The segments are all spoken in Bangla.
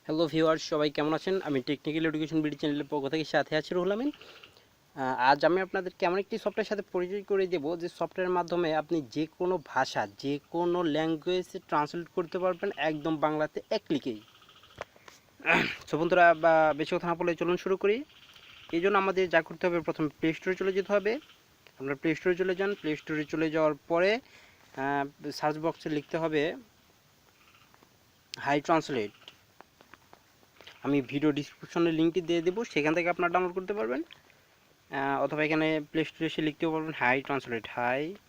হ্যালো ভিউয়ার্স, সবাই কেমন আছেন? আমি টেকনিক্যাল এডুকেশন বিডি চ্যানেলের পক্ষ থেকে সাথে আছি রুহুল আমিন। আজ আমি আপনাদেরকে এমন একটি সফটওয়্যার সাথে পরিচয় করে দেব যে সফটওয়্যারের মাধ্যমে আপনি যে কোনো ভাষা, যে কোনো ল্যাঙ্গুয়েজে ট্রান্সলেট করতে পারবেন একদম বাংলাতে এক ক্লিকেই। সো বন্ধুরা, বেশি কথা না বলে চলুন শুরু করি। এই জন্য আমাদের যা করতে হবে, প্রথমে প্লে স্টোরে চলে যেতে হবে। আপনারা প্লে স্টোরে চলে যান। প্লে স্টোরে চলে যাওয়ার পরে সার্চ বক্সে লিখতে হবে হাই ট্রান্সলেট। আমি ভিডিও ডিসক্রিপশনে লিঙ্কটি দিয়ে দেবো, সেখান থেকে আপনারা ডাউনলোড করতে পারবেন। অথবা এখানে প্লে স্টোরে এসে লিখতেও পারবেন hi translate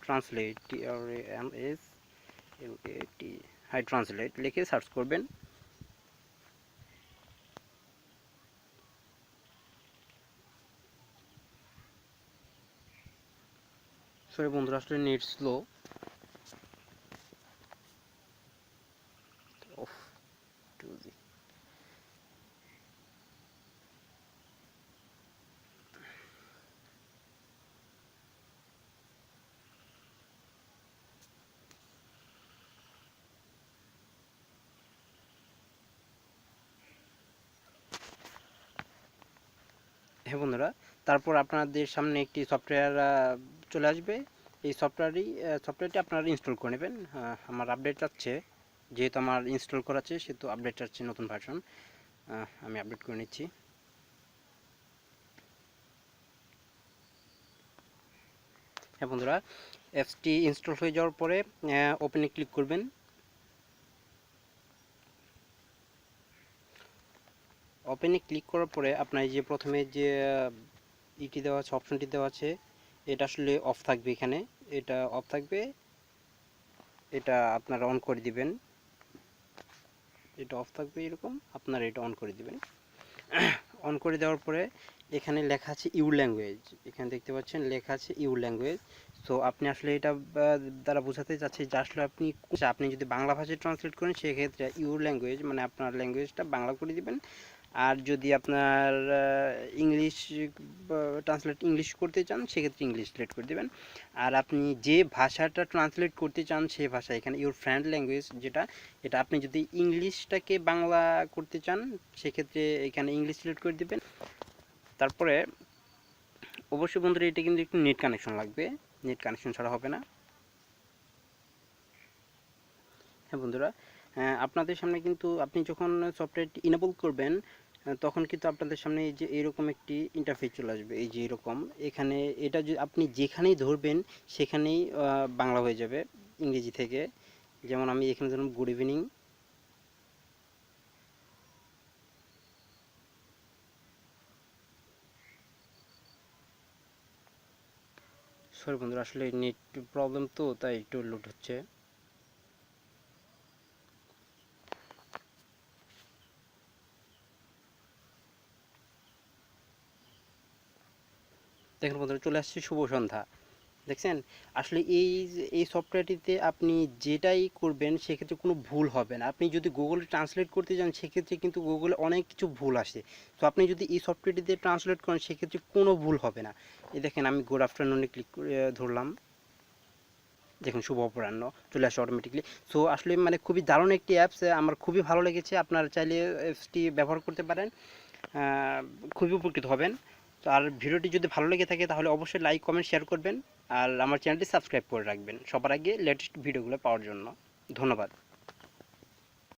TRANSLATE hi translate লিখে সার্চ করবেন। সরি বন্ধুরা, আসলে নেট স্লো। Of 2G। হ্যাঁ বন্ধুরা, তারপর আপনাদের সামনে একটি সফটওয়্যার চলে আসবে। এই সফটওয়্যারটি আপনারা ইনস্টল করে নেবেন। আমার আপডেট চাচ্ছে, যেহেতু আমার ইনস্টল করা আছে সেহেতু আপডেট চাচ্ছে, নতুন ভার্সন। আমি আপডেট করে নিচ্ছি। হ্যাঁ বন্ধুরা, অ্যাপসটি ইনস্টল হয়ে যাওয়ার পরে ওপেনে ক্লিক করবেন। ওপেনে ক্লিক করার পরে আপনার এই যে প্রথমে যে ইটি দেওয়া আছে, অপশনটি দেওয়া আছে, এটা আসলে অফ থাকবে। এখানে এটা অফ থাকবে, এটা আপনারা অন করে দিবেন। এটা অফ থাকবে এরকম, আপনারা এটা অন করে দিবেন। অন করে দেওয়ার পরে এখানে লেখা আছে ইউর ল্যাঙ্গুয়েজ। এখানে দেখতে পাচ্ছেন লেখা আছে ইউর ল্যাঙ্গুয়েজ। সো আপনি আসলে এটা দ্বারা বোঝাতে চাচ্ছি যে আসলে আপনি যদি বাংলা ভাষায় ট্রান্সলেট করেন সেক্ষেত্রে ইউর ল্যাঙ্গুয়েজ মানে আপনার ল্যাঙ্গুয়েজটা বাংলা করে দিবেন। আর যদি আপনার ইংলিশ ইংলিশ করতে চান সেক্ষেত্রে ইংলিশ সিলেক্ট করে দেবেন। আর আপনি যে ভাষাটা ট্রান্সলেট করতে চান সেই ভাষা, এখানে ইউর ফ্রেন্ড ল্যাঙ্গুয়েজ যেটা, এটা আপনি যদি ইংলিশটাকে বাংলা করতে চান সেক্ষেত্রে এখানে ইংলিশ সিলেক্ট করে দেবেন। তারপরে অবশ্যই বন্ধুরা, এটা কিন্তু একটু নেট কানেকশন লাগবে, নেট কানেকশন ছাড়া হবে না। হ্যাঁ বন্ধুরা, আপনাদের সামনে কিন্তু আপনি যখন সফটওয়্যারটি ইনেবল করবেন তখন কিন্তু আপনাদের সামনে এই যে এরকম একটি ইন্টারফেস চলে আসবে। এই যে এরকম, এখানে এটা যদি আপনি যেখানেই ধরবেন সেখানেই বাংলা হয়ে যাবে ইংরেজি থেকে। যেমন আমি এখানে ধরুন গুড ইভিনিং। সরি বন্ধুরা, আসলে নেট প্রবলেম তো তাই একটু লোড হচ্ছে। দেখুন বন্ধুরা, চলে আসছে শুভ সন্ধ্যা। দেখছেন? আসলে এই সফটওয়্যারটিতে আপনি যেটাই করবেন সেক্ষেত্রে কোনো ভুল হবে না। আপনি যদি গুগলে ট্রান্সলেট করতে যান সেক্ষেত্রে কিন্তু গুগলে অনেক কিছু ভুল আসে। তো আপনি যদি এই সফটওয়্যারটিতে ট্রান্সলেট করেন সেক্ষেত্রে কোনো ভুল হবে না। এই দেখেন, আমি গুড আফটারনুনে ক্লিক করে ধরলাম। দেখুন শুভ অপরাহ্ন চলে আসে অটোমেটিকলি। সো আসলে মানে খুবই দারুণ একটি অ্যাপস, আমার খুবই ভালো লেগেছে। আপনারা চাইলে অ্যাপসটি ব্যবহার করতে পারেন, খুবই উপকৃত হবেন। তো আর ভিডিওটি যদি ভালো লেগে থাকে তাহলে অবশ্যই লাইক কমেন্ট শেয়ার করবেন। আর আমার চ্যানেলটি সাবস্ক্রাইব করে রাখবেন সবার আগে লেটেস্ট ভিডিওগুলো পাওয়ার জন্য। ধন্যবাদ।